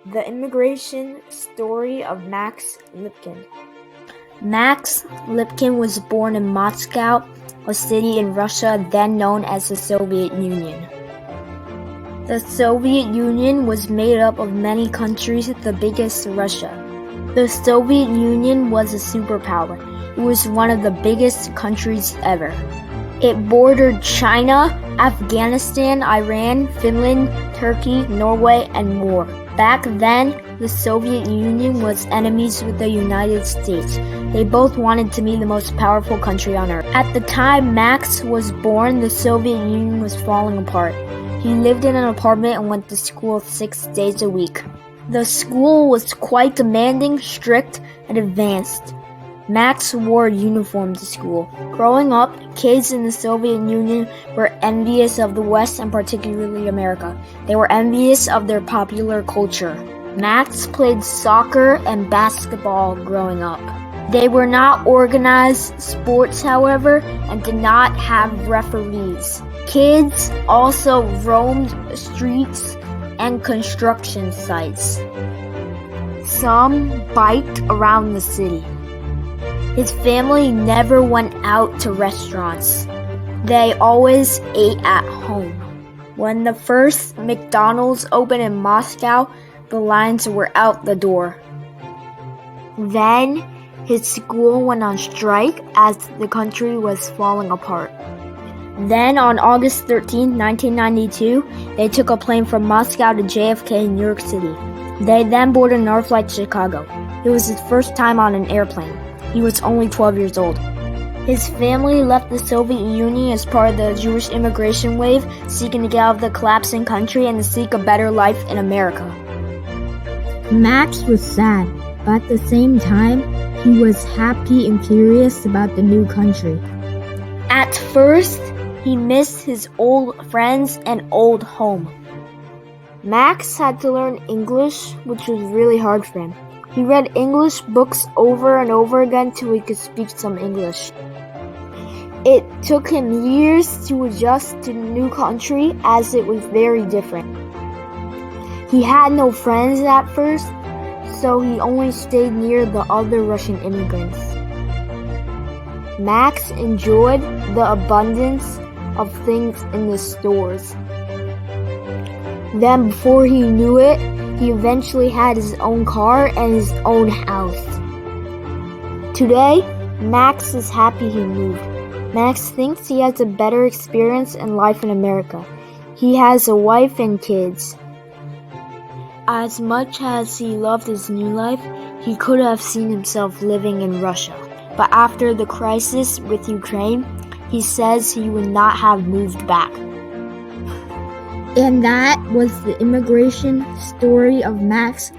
The immigration story of Max Lipkin. Max Lipkin was born in Moscow, a city in Russia then known as the Soviet Union. The Soviet Union was made up of many countries, the biggest Russia. The Soviet Union was a superpower. It was one of the biggest countries ever. It bordered China, Afghanistan, Iran, Finland, Turkey, Norway, and more. Back then, the Soviet Union was enemies with the United States. They both wanted to be the most powerful country on earth. At the time Max was born, the Soviet Union was falling apart. He lived in an apartment and went to school 6 days a week. The school was quite demanding, strict, and advanced. Max wore a uniform to school. Growing up, kids in the Soviet Union were envious of the West and particularly America. They were envious of their popular culture. Max played soccer and basketball growing up. They were not organized sports, however, and did not have referees. Kids also roamed streets and construction sites. Some biked around the city. His family never went out to restaurants. They always ate at home. When the first McDonald's opened in Moscow, the lines were out the door. Then, his school went on strike as the country was falling apart. Then, on August 13, 1992, they took a plane from Moscow to JFK in New York City. They then boarded another flight to Chicago. It was his first time on an airplane. He was only 12 years old. His family left the Soviet Union as part of the Jewish immigration wave, seeking to get out of the collapsing country and to seek a better life in America. Max was sad, but at the same time, he was happy and curious about the new country. At first, he missed his old friends and old home. Max had to learn English, which was really hard for him. He read English books over and over again till he could speak some English. It took him years to adjust to the new country as it was very different. He had no friends at first, so he only stayed near the other Russian immigrants. Max enjoyed the abundance of things in the stores. Then before he knew it, he eventually had his own car and his own house. Today, Max is happy he moved. Max thinks he has a better experience in life in America. He has a wife and kids. As much as he loved his new life, he could have seen himself living in Russia. But after the crisis with Ukraine, he says he would not have moved back. And that was the immigration story of Max